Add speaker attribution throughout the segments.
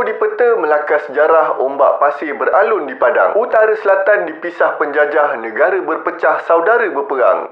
Speaker 1: di peta melakar sejarah ombak pasir beralun di padang. Utara selatan dipisah penjajah, negara berpecah, saudara berperang.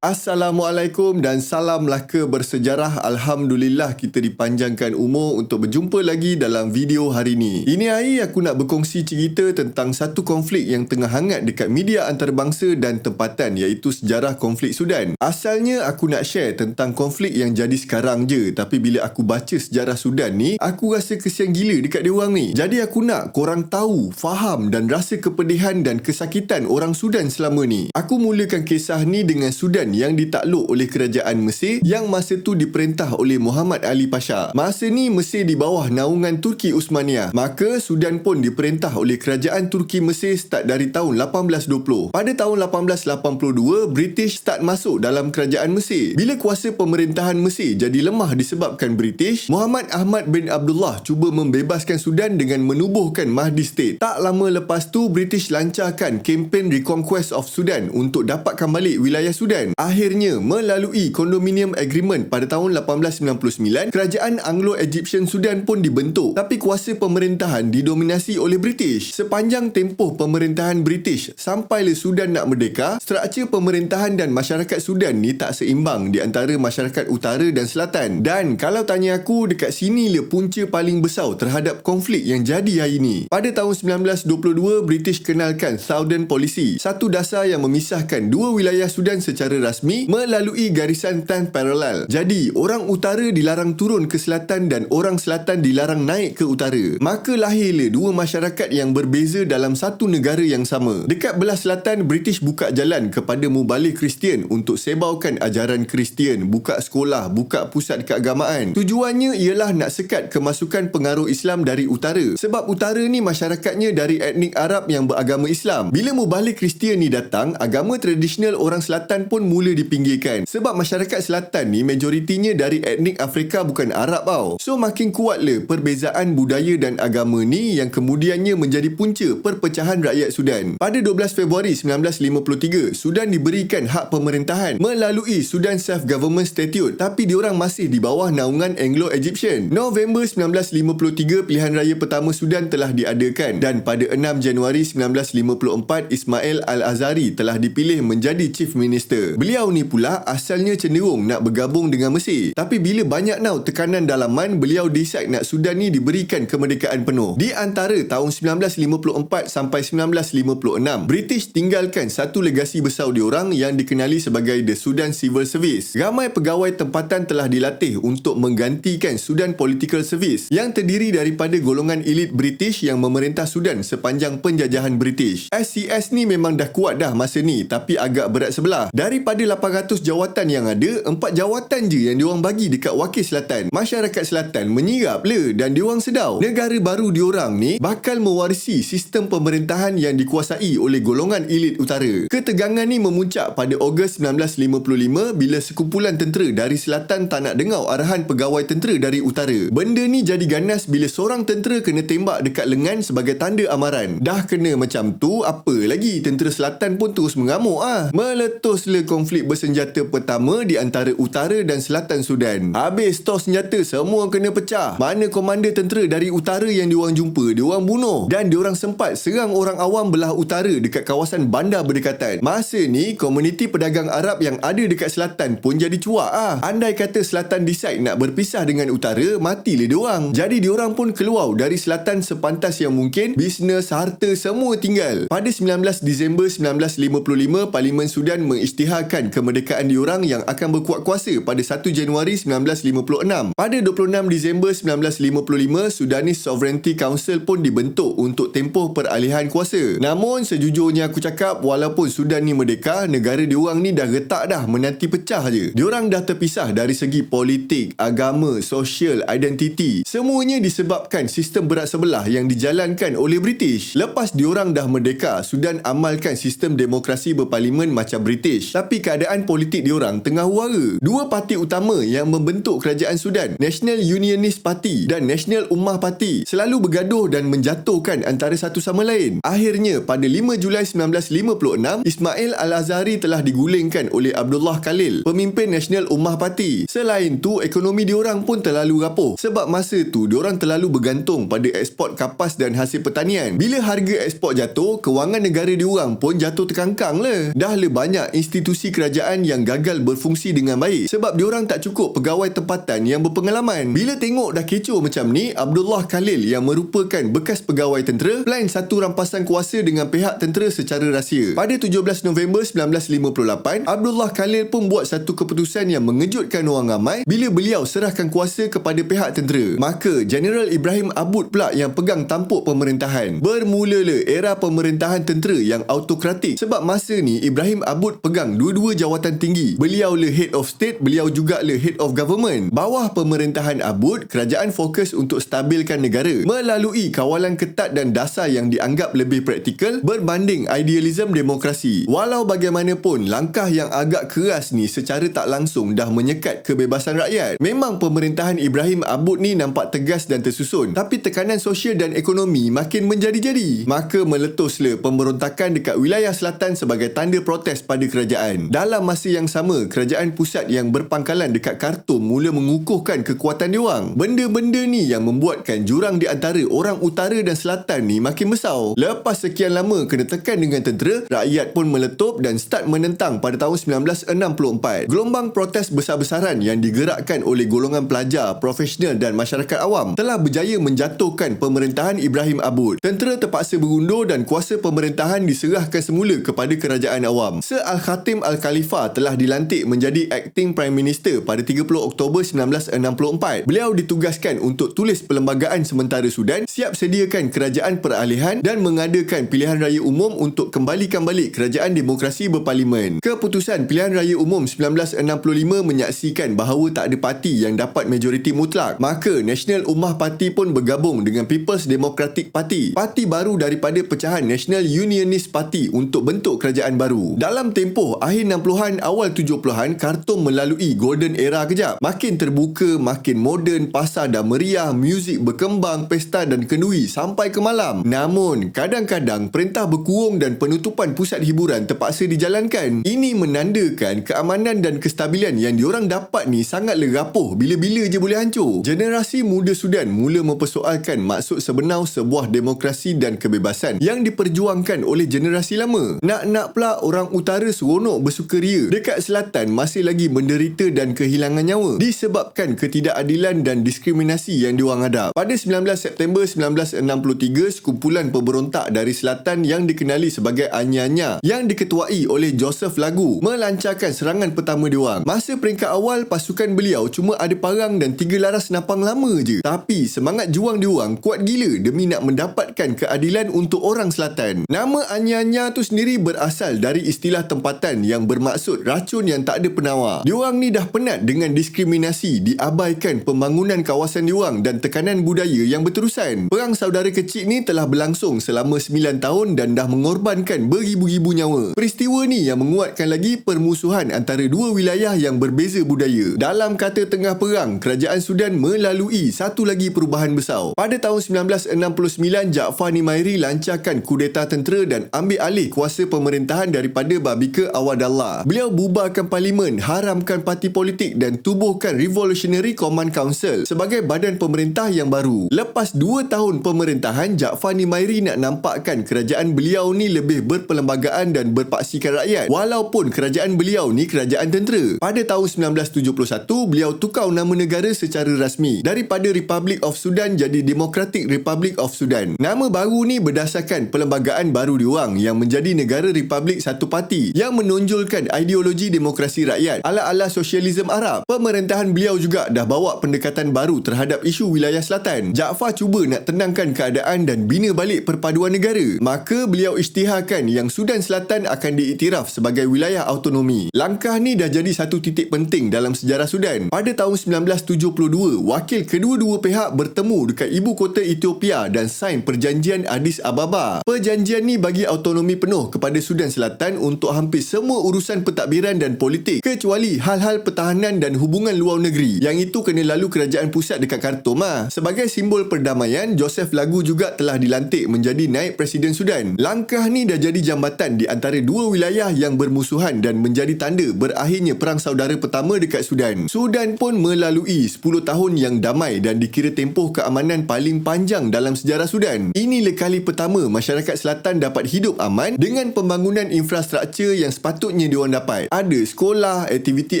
Speaker 1: Assalamualaikum dan salam laka bersejarah. Alhamdulillah kita dipanjangkan umur untuk berjumpa lagi dalam video hari ini. Ini hari aku nak berkongsi cerita tentang satu konflik yang tengah hangat dekat media antarabangsa dan tempatan, iaitu sejarah konflik Sudan. Asalnya aku nak share tentang konflik yang jadi sekarang je, tapi bila aku baca sejarah Sudan ni, aku rasa kesian gila dekat diorang ni. Jadi aku nak korang tahu, faham dan rasa kepedihan dan kesakitan orang Sudan selama ni. Aku mulakan kisah ni dengan Sudan yang ditakluk oleh kerajaan Mesir yang masa tu diperintah oleh Muhammad Ali Pasha. Masa ni Mesir di bawah naungan Turki Uthmaniyah. Maka Sudan pun diperintah oleh kerajaan Turki Mesir start dari tahun 1820. Pada tahun 1882, British start masuk dalam kerajaan Mesir. Bila kuasa pemerintahan Mesir jadi lemah disebabkan British, Muhammad Ahmad bin Abdullah cuba membebaskan Sudan dengan menubuhkan Mahdi State. Tak lama lepas tu, British lancarkan kempen Reconquest of Sudan untuk dapatkan balik wilayah Sudan. Akhirnya, melalui Condominium Agreement pada tahun 1899, kerajaan Anglo-Egyptian Sudan pun dibentuk, tapi kuasa pemerintahan didominasi oleh British. Sepanjang tempoh pemerintahan British sampailah Sudan nak merdeka, struktur pemerintahan dan masyarakat Sudan ni tak seimbang di antara masyarakat utara dan selatan. Dan kalau tanya aku, dekat sini le punca paling besar terhadap konflik yang jadi hari ni. Pada tahun 1922, British kenalkan Southern Policy, satu dasar yang memisahkan dua wilayah Sudan secara rasmi melalui garisan tan paralel. Jadi, orang utara dilarang turun ke selatan dan orang selatan dilarang naik ke utara. Maka lahirlah dua masyarakat yang berbeza dalam satu negara yang sama. Dekat belah selatan, British buka jalan kepada mubalik Kristian untuk sebarkan ajaran Kristian, buka sekolah, buka pusat keagamaan. Tujuannya ialah nak sekat kemasukan pengaruh Islam dari utara. Sebab utara ni masyarakatnya dari etnik Arab yang beragama Islam. Bila mubalik Kristian ni datang, agama tradisional orang selatan pun mula dipinggirkan. Sebab masyarakat selatan ni majoritinya dari etnik Afrika, bukan Arab tau. So makin kuatlah perbezaan budaya dan agama ni yang kemudiannya menjadi punca perpecahan rakyat Sudan. Pada 12 Februari 1953, Sudan diberikan hak pemerintahan melalui Sudan Self-Government Statute, tapi diorang masih di bawah naungan Anglo-Egyptian. November 1953, pilihan raya pertama Sudan telah diadakan dan pada 6 Januari 1954, Ismail Al-Azhari telah dipilih menjadi Chief Minister. Beliau ni pula asalnya cenderung nak bergabung dengan Mesir, tapi bila banyak tekanan dalaman, beliau decide nak Sudan ni diberikan kemerdekaan penuh. Di antara tahun 1954 sampai 1956, British tinggalkan satu legasi besar diorang yang dikenali sebagai The Sudan Civil Service. Ramai pegawai tempatan telah dilatih untuk menggantikan Sudan Political Service yang terdiri daripada golongan elit British yang memerintah Sudan sepanjang penjajahan British. SCS ni memang dah kuat dah masa ni, tapi agak berat sebelah. Daripada 800 jawatan yang ada, 4 jawatan je yang diorang bagi dekat wakil selatan. Masyarakat selatan menyirap le dan diorang sedar negara baru diorang ni bakal mewarisi sistem pemerintahan yang dikuasai oleh golongan elit utara. Ketegangan ni memuncak pada Ogos 1955 bila sekumpulan tentera dari selatan tak nak dengar arahan pegawai tentera dari utara. Benda ni jadi ganas bila seorang tentera kena tembak dekat lengan sebagai tanda amaran. Dah kena macam tu, apa lagi tentera selatan pun terus mengamuk Meletuslah konflik bersenjata pertama di antara utara dan selatan Sudan. Habis tos senjata, semua kena pecah. Mana komander tentera dari utara yang diorang jumpa, diorang bunuh. Dan diorang sempat serang orang awam belah utara dekat kawasan bandar berdekatan. Masa ni, komuniti pedagang Arab yang ada dekat selatan pun jadi cuak Andai kata selatan decide nak berpisah dengan utara, matilah diorang. Jadi diorang pun keluar dari selatan sepantas yang mungkin. Bisnes, harta, semua tinggal. Pada 19 Disember 1955, Parlimen Sudan mengisytiharkan melambangkan kemerdekaan diorang yang akan berkuat kuasa pada 1 Januari 1956. Pada 26 Disember 1955, Sudanese Sovereignty Council pun dibentuk untuk tempoh peralihan kuasa. Namun sejujurnya aku cakap, walaupun Sudan ni merdeka, negara diorang ni dah retak dah, menanti pecah je. Diorang dah terpisah dari segi politik, agama, sosial, identiti. Semuanya disebabkan sistem berat sebelah yang dijalankan oleh British. Lepas diorang dah merdeka, Sudan amalkan sistem demokrasi berparlimen macam British. Tapi keadaan politik diorang tengah wara. Dua parti utama yang membentuk kerajaan Sudan, National Unionist Party dan National Ummah Party, selalu bergaduh dan menjatuhkan antara satu sama lain. Akhirnya, pada 5 Julai 1956, Ismail Al-Azhari telah digulingkan oleh Abdullah Khalil, pemimpin National Ummah Party. Selain tu, ekonomi diorang pun terlalu rapuh. Sebab masa tu, diorang terlalu bergantung pada ekspor kapas dan hasil pertanian. Bila harga ekspor jatuh, kewangan negara diorang pun jatuh terkangkang lah. Dah le banyak institusi kerajaan yang gagal berfungsi dengan baik sebab diorang tak cukup pegawai tempatan yang berpengalaman. Bila tengok dah kecoh macam ni, Abdullah Khalil yang merupakan bekas pegawai tentera plan satu rampasan kuasa dengan pihak tentera secara rahsia. Pada 17 November 1958, Abdullah Khalil pun buat satu keputusan yang mengejutkan orang ramai bila beliau serahkan kuasa kepada pihak tentera. Maka General Ibrahim Aboud pula yang pegang tampuk pemerintahan. Bermulalah era pemerintahan tentera yang autokratik sebab masa ni Ibrahim Aboud pegang dua-dua jawatan tinggi. Beliau le head of state, beliau juga le head of government. Bawah pemerintahan Aboud, kerajaan fokus untuk stabilkan negara melalui kawalan ketat dan dasar yang dianggap lebih praktikal berbanding idealism demokrasi. Walau bagaimanapun, langkah yang agak keras ni secara tak langsung dah menyekat kebebasan rakyat. Memang pemerintahan Ibrahim Aboud ni nampak tegas dan tersusun, tapi tekanan sosial dan ekonomi makin menjadi-jadi. Maka meletuslah pemberontakan dekat wilayah selatan sebagai tanda protes pada kerajaan. Dalam masa yang sama, kerajaan pusat yang berpangkalan dekat Khartoum mula mengukuhkan kekuatan diorang. Benda-benda ni yang membuatkan jurang di antara orang utara dan selatan ni makin besar. Lepas sekian lama kena tekan dengan tentera, rakyat pun meletup dan start menentang pada tahun 1964. Gelombang protes besar-besaran yang digerakkan oleh golongan pelajar, profesional dan masyarakat awam telah berjaya menjatuhkan pemerintahan Ibrahim Aboud. Tentera terpaksa berundur dan kuasa pemerintahan diserahkan semula kepada kerajaan awam. Sir Al-Khatim Al-Khalifa telah dilantik menjadi Acting Prime Minister pada 30 Oktober 1964. Beliau ditugaskan untuk tulis Perlembagaan Sementara Sudan, siap sediakan kerajaan peralihan dan mengadakan pilihan raya umum untuk kembalikan balik kerajaan demokrasi berparlimen. Keputusan pilihan raya umum 1965 menyaksikan bahawa tak ada parti yang dapat majoriti mutlak. Maka National Ummah Party pun bergabung dengan People's Democratic Party, parti baru daripada pecahan National Unionist Party untuk bentuk kerajaan baru. Dalam tempoh akhir 60-an awal 70-an, Khartoum melalui golden era kejap. Makin terbuka, makin moden, pasar dah meriah, muzik berkembang, pesta dan kenduri sampai ke malam. Namun, kadang-kadang perintah berkurung dan penutupan pusat hiburan terpaksa dijalankan. Ini menandakan keamanan dan kestabilan yang diorang dapat ni sangatlah rapuh, bila-bila je boleh hancur. Generasi muda Sudan mula mempersoalkan maksud sebenar sebuah demokrasi dan kebebasan yang diperjuangkan oleh generasi lama. Nak-nak pula orang utara seronok bersukaria, dekat selatan masih lagi menderita dan kehilangan nyawa disebabkan ketidakadilan dan diskriminasi yang diorang hadap. Pada 19 September 1963, sekumpulan pemberontak dari selatan yang dikenali sebagai Anya-Anya yang diketuai oleh Joseph Lagu melancarkan serangan pertama diorang. Masa peringkat awal, pasukan beliau cuma ada parang dan 3 laras napang lama je. Tapi semangat juang diorang kuat gila demi nak mendapatkan keadilan untuk orang selatan. Nama Anya-Anya tu sendiri berasal dari istilah tempatan yang bermaksud racun yang tak ada penawar. Diorang ni dah penat dengan diskriminasi, diabaikan pembangunan kawasan diorang dan tekanan budaya yang berterusan. Perang saudara kecil ni telah berlangsung selama 9 tahun dan dah mengorbankan beribu-ribu nyawa. Peristiwa ni yang menguatkan lagi permusuhan antara dua wilayah yang berbeza budaya. Dalam kata tengah perang, kerajaan Sudan melalui satu lagi perubahan besar. Pada tahun 1969, Jaafar Nimairi lancarkan kudeta tentera dan ambil alih kuasa pemerintahan daripada Babike Awadallah. Beliau bubarkan parlimen, haramkan parti politik dan tubuhkan Revolutionary Command Council sebagai badan pemerintah yang baru. Lepas 2 tahun pemerintahan, Jaafar Nimairi nak nampakkan kerajaan beliau ni lebih berperlembagaan dan berpaksikan rakyat, walaupun kerajaan beliau ni kerajaan tentera. Pada tahun 1971, beliau tukar nama negara secara rasmi daripada Republic of Sudan jadi Democratic Republic of Sudan. Nama baru ni berdasarkan perlembagaan baru diorang yang menjadi negara Republik Satu Parti yang menonjolkan memunculkan ideologi demokrasi rakyat ala-ala sosialisme Arab. Pemerintahan beliau juga dah bawa pendekatan baru terhadap isu wilayah selatan. Jaafar cuba nak tenangkan keadaan dan bina balik perpaduan negara. Maka beliau isytiharkan yang Sudan Selatan akan diiktiraf sebagai wilayah autonomi. Langkah ni dah jadi satu titik penting dalam sejarah Sudan. Pada tahun 1972, wakil kedua-dua pihak bertemu dekat ibu kota Ethiopia dan sain perjanjian Addis Ababa. Perjanjian ni bagi autonomi penuh kepada Sudan Selatan untuk hampir semua urusan pentadbiran dan politik, kecuali hal-hal pertahanan dan hubungan luar negeri. Yang itu kena lalu kerajaan pusat dekat Khartoum lah. Sebagai simbol perdamaian, Joseph Lagu juga telah dilantik menjadi naib presiden Sudan. Langkah ni dah jadi jambatan di antara dua wilayah yang bermusuhan dan menjadi tanda berakhirnya perang saudara pertama dekat Sudan. Sudan pun melalui 10 tahun yang damai dan dikira tempoh keamanan paling panjang dalam sejarah Sudan. Inilah kali pertama masyarakat selatan dapat hidup aman dengan pembangunan infrastruktur yang sepatutnya diorang dapat. Ada sekolah, aktiviti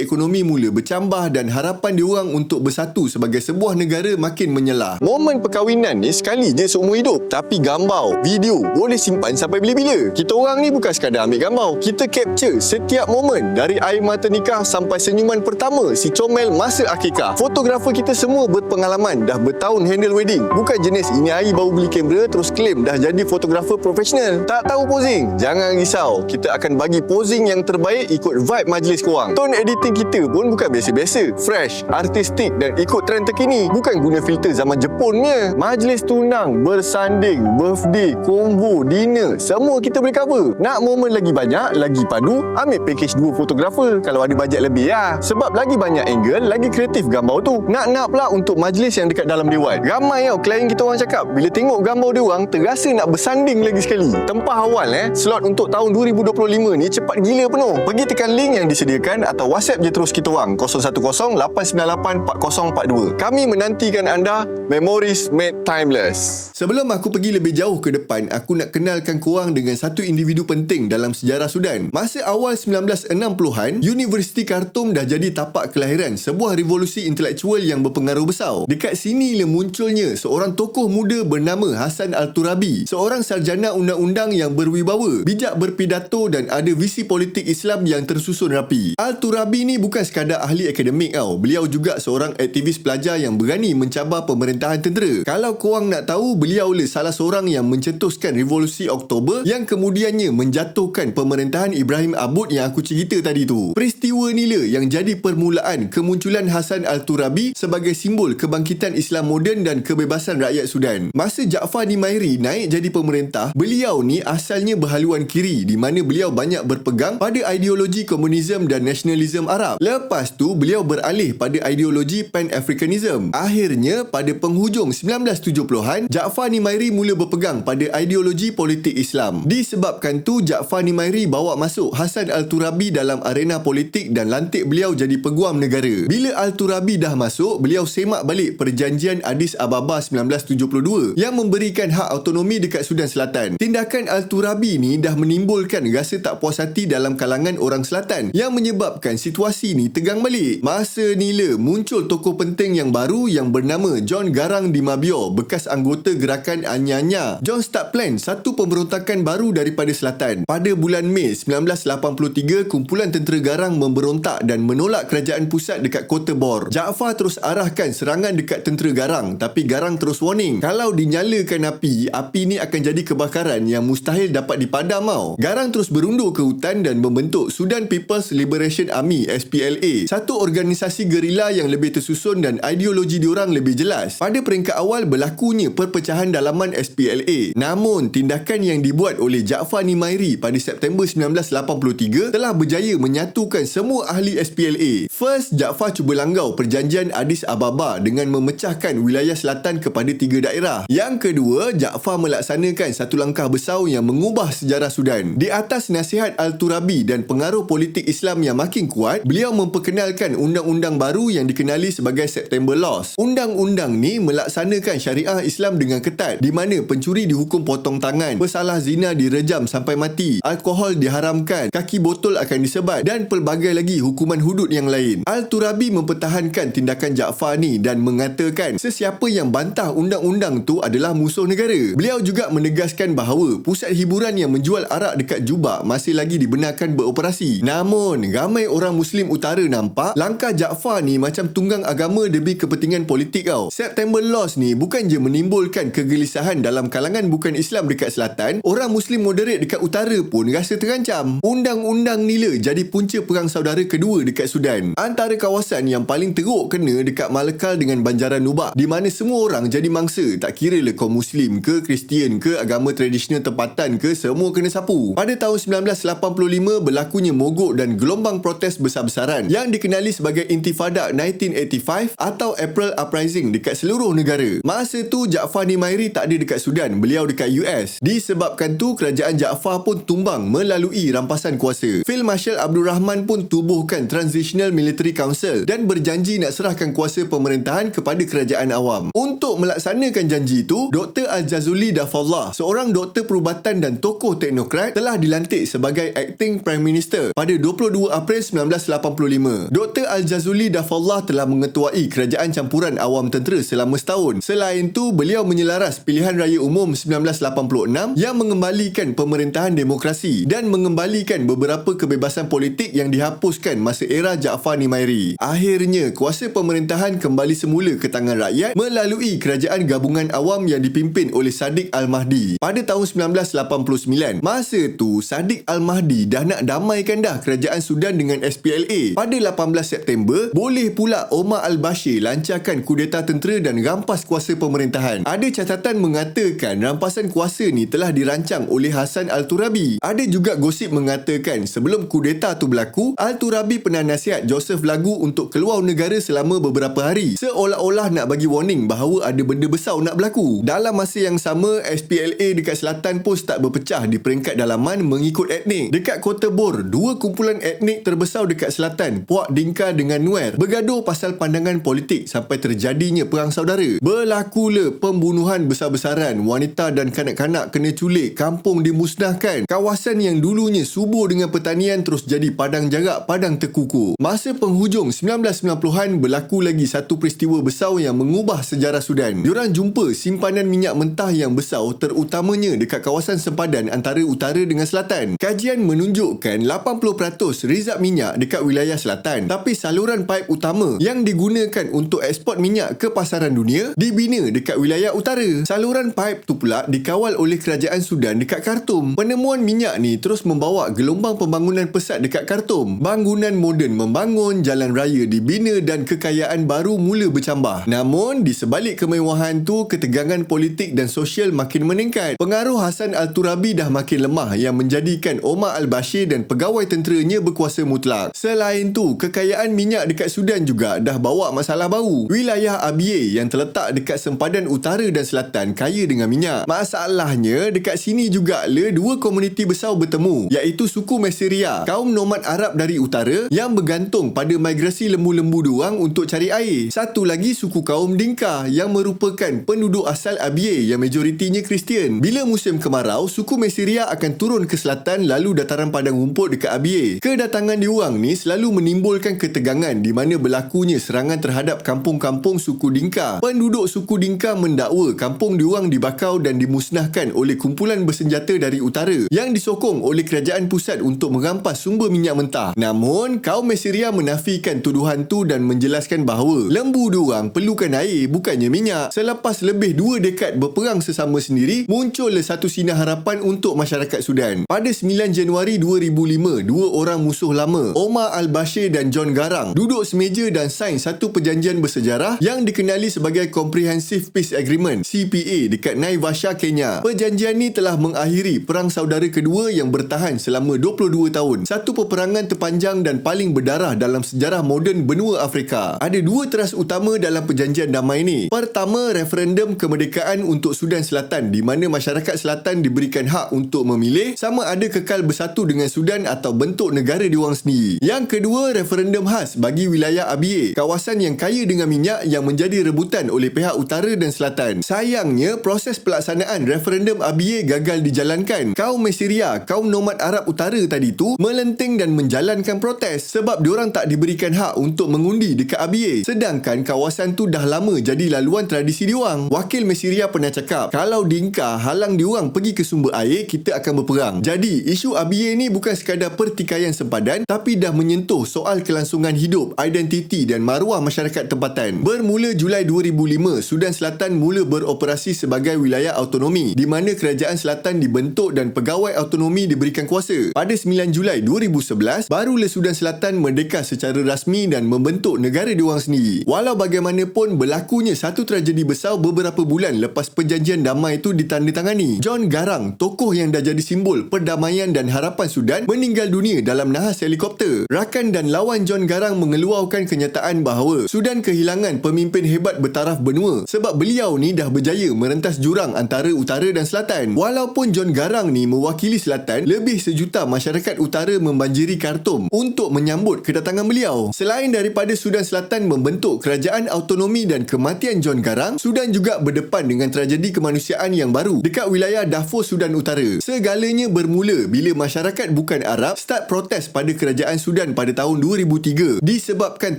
Speaker 1: ekonomi mula bercambah dan harapan diorang untuk bersatu sebagai sebuah negara makin menyelah. Momen perkahwinan ni sekali je seumur hidup, tapi gambar, video boleh simpan sampai bila-bila. Kita orang ni bukan sekadar ambil gambar, kita capture setiap momen dari air mata nikah sampai senyuman pertama si comel masa akikah. Fotografer kita semua berpengalaman, dah bertahun handle wedding. Bukan jenis ini hari baru beli kamera terus claim dah jadi fotografer profesional. Tak tahu posing? Jangan risau, kita akan bagi posing yang terbaik ikut vibe majlis korang. Tone editing kita pun bukan biasa-biasa, fresh, artistik dan ikut trend terkini. Bukan guna filter zaman Jepun punya. Majlis tunang, bersanding, birthday, combo, dinner, semua kita boleh cover. Nak momen lagi banyak, lagi padu, ambil package 2 fotografer kalau ada bajet lebih lah. Sebab lagi banyak angle, lagi kreatif gambar tu. Nak pula untuk majlis yang dekat dalam dewan. Ramai tau klien kita orang cakap bila tengok gambar dia orang terasa nak bersanding lagi sekali. Tempah awal slot untuk tahun 2025 ni cepat gila penuh. Pergi tekan link yang disediakan atau WhatsApp je terus kita orang 010-898-4042. Kami menantikan anda. Memories made timeless. Sebelum aku pergi lebih jauh ke depan, aku nak kenalkan korang dengan satu individu penting dalam sejarah Sudan. Masa awal 1960-an, Universiti Khartoum dah jadi tapak kelahiran sebuah revolusi intelektual yang berpengaruh besar. Dekat sinilah munculnya seorang tokoh muda bernama Hassan Al-Turabi, seorang sarjana undang-undang yang berwibawa, bijak berpidato dan ada visi politik Islam yang tersusun rapi. Al-Turabi ni bukan sekadar ahli akademik tau. Beliau juga seorang aktivis pelajar yang berani mencabar pemerintahan tentera. Kalau korang nak tahu, beliau lah salah seorang yang mencetuskan revolusi Oktober yang kemudiannya menjatuhkan pemerintahan Ibrahim Aboud yang aku cerita tadi tu. Peristiwa ni lah yang jadi permulaan kemunculan Hassan Al-Turabi sebagai simbol kebangkitan Islam moden dan kebebasan rakyat Sudan. Masa Jaafar Nimairi naik jadi pemerintah, beliau ni asalnya berhaluan kiri di mana beliau banyak berpegang pada ideologi komunisme dan nasionalisme Arab. Lepas tu beliau beralih pada ideologi Pan-Africanism. Akhirnya pada penghujung 1970-an, Jaafar Nimairi mula berpegang pada ideologi politik Islam. Disebabkan tu Jaafar Nimairi bawa masuk Hassan Al-Turabi dalam arena politik dan lantik beliau jadi peguam negara. Bila Al-Turabi dah masuk, beliau semak balik perjanjian Addis Ababa 1972 yang memberikan hak autonomi dekat Sudan Selatan. Tindakan Al-Turabi ni dah menimbulkan rasa tak puas hati dalam kalangan orang selatan yang menyebabkan situasi ni tegang balik. Masa ni lah muncul tokoh penting yang baru yang bernama John Garang di Mabio, bekas anggota gerakan Anyanya. John start plan satu pemberontakan baru daripada selatan. Pada bulan Mei 1983, kumpulan tentera Garang memberontak dan menolak kerajaan pusat dekat kota Bor. Jaafar terus arahkan serangan dekat tentera Garang, tapi Garang terus warning, kalau dinyalakan api ni akan jadi kebakaran yang mustahil dapat dipadam tau. Garang terus berundur ke hutan dan membentuk Sudan People's Liberation Army SPLA, satu organisasi gerila yang lebih tersusun dan ideologi diorang lebih jelas. Pada peringkat awal berlakunya perpecahan dalaman SPLA. Namun, tindakan yang dibuat oleh Jaafar Nimairi pada September 1983 telah berjaya menyatukan semua ahli SPLA. First, Jaafar cuba langgau perjanjian Addis Ababa dengan memecahkan wilayah selatan kepada 3 daerah. Yang kedua, Jaafar melaksanakan satu langkah besar yang mengubah sejarah Sudan. Di atas nasihat Al-Turabi dan pengaruh politik Islam yang makin kuat, beliau memperkenalkan undang-undang baru yang dikenali sebagai September Laws. Undang-undang ni ni melaksanakan syariah Islam dengan ketat, di mana pencuri dihukum potong tangan, pesalah zina direjam sampai mati, alkohol diharamkan, kaki botol akan disebat dan pelbagai lagi hukuman hudud yang lain. Al-Turabi mempertahankan tindakan Jaafar ni dan mengatakan sesiapa yang bantah undang-undang tu adalah musuh negara. Beliau juga menegaskan bahawa pusat hiburan yang menjual arak dekat Jubak masih lagi dibenarkan beroperasi. Namun, ramai orang Muslim Utara nampak langkah Jaafar ni macam tunggang agama demi kepentingan politik tau. September Loss ni bukan je menimbulkan kegelisahan dalam kalangan bukan Islam dekat selatan, orang Muslim moderate dekat utara pun rasa terancam. Undang-undang nila jadi punca perang saudara kedua dekat Sudan. Antara kawasan yang paling teruk kena dekat Malakal dengan Banjaran Nubak, di mana semua orang jadi mangsa, tak kira lah kau Muslim ke, Kristian ke, agama tradisional tempatan ke, semua kena sapu. Pada tahun 1985 berlakunya mogok dan gelombang protes besar-besaran yang dikenali sebagai Intifada 1985 atau April Uprising dekat seluruh negara. Masa tu Jaafar Nimairi tak ada dekat Sudan, beliau dekat US. Disebabkan tu kerajaan Jaafar pun tumbang melalui rampasan kuasa. Field Marshal Abdul Rahman pun tubuhkan Transitional Military Council dan berjanji nak serahkan kuasa pemerintahan kepada kerajaan awam. Untuk melaksanakan janji tu, Dr. Al-Jazuli Dafallah, seorang doktor perubatan dan tokoh teknokrat, telah dilantik sebagai Acting Prime Minister pada 22 April 1985. Dr. Al-Jazuli Dafallah telah mengetuai kerajaan campuran awam tentera selama setahun. Selain tu, beliau menyelaras pilihan raya umum 1986 yang mengembalikan pemerintahan demokrasi dan mengembalikan beberapa kebebasan politik yang dihapuskan masa era Jaafar Nimairi. Akhirnya, kuasa pemerintahan kembali semula ke tangan rakyat melalui kerajaan gabungan awam yang dipimpin oleh Sadiq Al-Mahdi. Pada tahun 1989, masa tu Sadiq Al-Mahdi dah nak damaikan dah kerajaan Sudan dengan SPLA. Pada 18 September, boleh pula Omar Al-Bashir lancarkan kudeta tentera dan rampas kuasa pemerintahan. Ada catatan mengatakan rampasan kuasa ni telah dirancang oleh Hassan Al-Turabi. Ada juga gosip mengatakan sebelum kudeta tu berlaku, Al-Turabi pernah nasihat Joseph Lagu untuk keluar negara selama beberapa hari, seolah-olah nak bagi warning bahawa ada benda besar nak berlaku. Dalam masa yang sama, SPLA dekat selatan pun start berpecah di peringkat dalaman mengikut etnik. Dekat Kota Bor, dua kumpulan etnik terbesar dekat selatan, Puak Dinka dengan Nuer, bergaduh pasal pandangan politik sampai terjadinya perang saudara. Berlakulah pembunuhan besar-besaran, wanita dan kanak-kanak kena culik, kampung dimusnahkan. Kawasan yang dulunya subur dengan pertanian terus jadi padang jarak, padang terkukur. Masa penghujung 1990-an berlaku lagi satu peristiwa besar yang mengubah sejarah Sudan. Diorang jumpa simpanan minyak mentah yang besar, terutamanya dekat kawasan sempadan antara utara dengan selatan. Kajian menunjukkan 80% rizab minyak dekat wilayah selatan, tapi saluran paip utama yang digunakan untuk ekspor minyak ke pasaran dunia dibina dekat wilayah utara. Saluran paip tu pula dikawal oleh kerajaan Sudan dekat Khartoum. Penemuan minyak ni terus membawa gelombang pembangunan pesat dekat Khartoum. Bangunan moden membangun, jalan raya dibina dan kekayaan baru mula bercambah. Namun, di sebalik kemewahan tu, ketegangan politik dan sosial makin meningkat. Pengaruh Hassan Al-Turabi dah makin lemah yang menjadikan Omar Al-Bashir dan pegawai tenteranya berkuasa mutlak. Selain tu, kekayaan minyak dekat Sudan juga dah bawa masalah baru. Wilayah Abyei yang terletak dekat sempadan utara dan selatan kaya dengan minyak. Masalahnya, dekat sini juga dua komuniti besar bertemu, iaitu suku Mesiria, kaum nomad Arab dari utara yang bergantung pada migrasi lembu-lembu diorang untuk cari air. Satu lagi suku kaum Dinka yang merupakan penduduk asal Abyei yang majoritinya Kristian. Bila musim kemarau, suku Mesiria akan turun ke selatan lalu dataran padang rumput dekat Abyei. Kedatangan diorang ni selalu menimbulkan ketegangan di mana berlakunya serangan terhadap kampung-kampung suku Dinka. Penduduk suku Dinka mendakwa kampung diorang dibakar dan dimusnahkan oleh kumpulan bersenjata dari utara yang disokong oleh kerajaan pusat untuk merampas sumber minyak mentah. Namun, kaum Mesiria menafikan tuduhan tu dan menjelaskan bahawa lembu diorang perlukan air, bukannya minyak. Selepas lebih 2 dekad berperang sesama sendiri, muncullah satu sinar harapan untuk masyarakat Sudan. Pada 9 Januari 2005, dua orang musuh lama, Omar Al-Bashir dan John Garang, duduk semeja dan sign satu perjanjian bersejarah yang dikenali sebagai Comprehensive Peace Agreement CPA dekat Naivasha, Kenya. Perjanjian ni telah mengakhiri Perang Saudara Kedua yang bertahan selama 22 tahun. Satu peperangan terpanjang dan paling berdarah dalam sejarah moden benua Afrika. Ada dua teras utama dalam perjanjian damai ni. Pertama, referendum kemerdekaan untuk Sudan Selatan di mana masyarakat selatan diberikan hak untuk memilih sama ada kekal bersatu dengan Sudan atau bentuk negara diorang sendiri. Yang kedua, referendum khas bagi wilayah Abyei, kawasan yang kaya dengan minyak yang menjadi rebutan sambutan oleh pihak utara dan selatan. Sayangnya, proses pelaksanaan referendum ABA gagal dijalankan. Kaum Mesiria, kaum nomad Arab Utara tadi tu melenting dan menjalankan protes sebab diorang tak diberikan hak untuk mengundi dekat ABA. Sedangkan kawasan tu dah lama jadi laluan tradisi diorang. Wakil Mesiria pernah cakap, kalau diingkar halang diorang pergi ke sumber air, kita akan berperang. Jadi, isu ABA ni bukan sekadar pertikaian sempadan tapi dah menyentuh soal kelangsungan hidup, identiti dan maruah masyarakat tempatan. Bermula Julai 2005, Sudan Selatan mula beroperasi sebagai wilayah autonomi di mana kerajaan selatan dibentuk dan pegawai autonomi diberikan kuasa. Pada 9 Julai 2011, barulah Sudan Selatan merdeka secara rasmi dan membentuk negara diorang sendiri. Walau bagaimanapun, berlakunya satu tragedi besar beberapa bulan lepas perjanjian damai itu ditandatangani. John Garang, tokoh yang dah jadi simbol perdamaian dan harapan Sudan, meninggal dunia dalam nahas helikopter. Rakan dan lawan John Garang mengeluarkan kenyataan bahawa Sudan kehilangan pemimpin hebat bertaraf benua sebab beliau ni dah berjaya merentas jurang antara utara dan selatan. Walaupun John Garang ni mewakili selatan, lebih sejuta masyarakat utara membanjiri Khartoum untuk menyambut kedatangan beliau. Selain daripada Sudan Selatan membentuk kerajaan autonomi dan kematian John Garang, Sudan juga berdepan dengan tragedi kemanusiaan yang baru dekat wilayah Darfur, Sudan Utara. Segalanya bermula bila masyarakat bukan Arab start protes pada kerajaan Sudan pada tahun 2003 disebabkan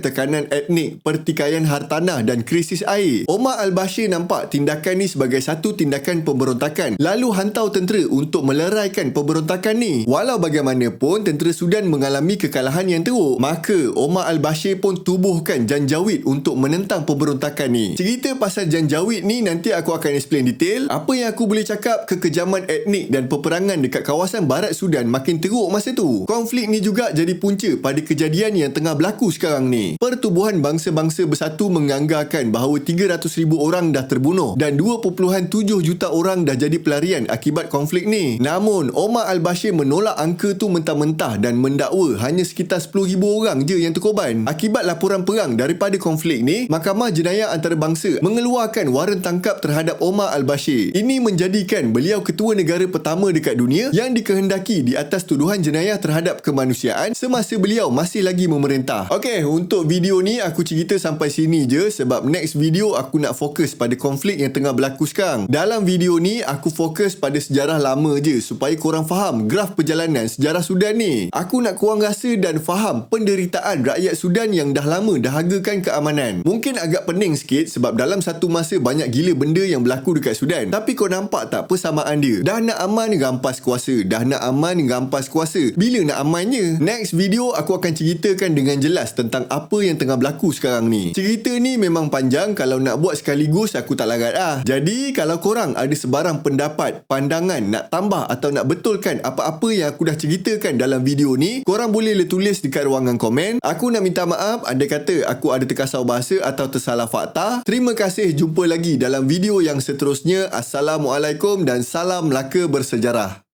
Speaker 1: tekanan etnik, pertikaian hartanah dan krisis air. Omar al-Bashir nampak tindakan ni sebagai satu tindakan pemberontakan, lalu hantau tentera untuk meleraikan pemberontakan ni. Walau bagaimanapun, tentera Sudan mengalami kekalahan yang teruk, maka Omar al-Bashir pun tubuhkan Janjaweed untuk menentang pemberontakan ni. Cerita pasal Janjaweed ni nanti aku akan explain detail. Apa yang aku boleh cakap, kekejaman etnik dan peperangan dekat kawasan barat Sudan makin teruk masa tu. Konflik ni juga jadi punca pada kejadian yang tengah berlaku sekarang ni. Pertubuhan Bangsa-Bangsa Bersatu menganggarkan bahawa 300,000 orang dah terbunuh dan 2.7 juta orang dah jadi pelarian akibat konflik ni. Namun, Omar al-Bashir menolak angka tu mentah-mentah dan mendakwa hanya sekitar 10,000 orang je yang terkorban. Akibat laporan perang daripada konflik ni, Mahkamah Jenayah Antarabangsa mengeluarkan waran tangkap terhadap Omar al-Bashir. Ini menjadikan beliau ketua negara pertama dekat dunia yang dikehendaki di atas tuduhan jenayah terhadap kemanusiaan semasa beliau masih lagi memerintah. Okey, untuk video ni aku cerita sampai sini je sebab next video aku nak fokus pada konflik yang tengah berlaku sekarang. Dalam video ni aku fokus pada sejarah lama je supaya korang faham graf perjalanan sejarah Sudan ni. Aku nak korang rasa dan faham penderitaan rakyat Sudan yang dah lama dahagakan keamanan. Mungkin agak pening sikit sebab dalam satu masa banyak gila benda yang berlaku dekat Sudan. Tapi kau nampak tak persamaan dia? Dah nak aman rampas kuasa, dah nak aman rampas kuasa. Bila nak amannya? Next video aku akan ceritakan dengan jelas tentang apa yang tengah berlaku sekarang ni. Cerita ni memang panjang, kalau nak buat sekaligus aku tak larat lah. Jadi kalau korang ada sebarang pendapat, pandangan, nak tambah atau nak betulkan apa-apa yang aku dah ceritakan dalam video ni, korang boleh tulis dekat ruangan komen. Aku nak minta maaf ada kata aku ada terkasar bahasa atau tersalah fakta. Terima kasih, jumpa lagi dalam video yang seterusnya. Assalamualaikum dan salam Melaka bersejarah.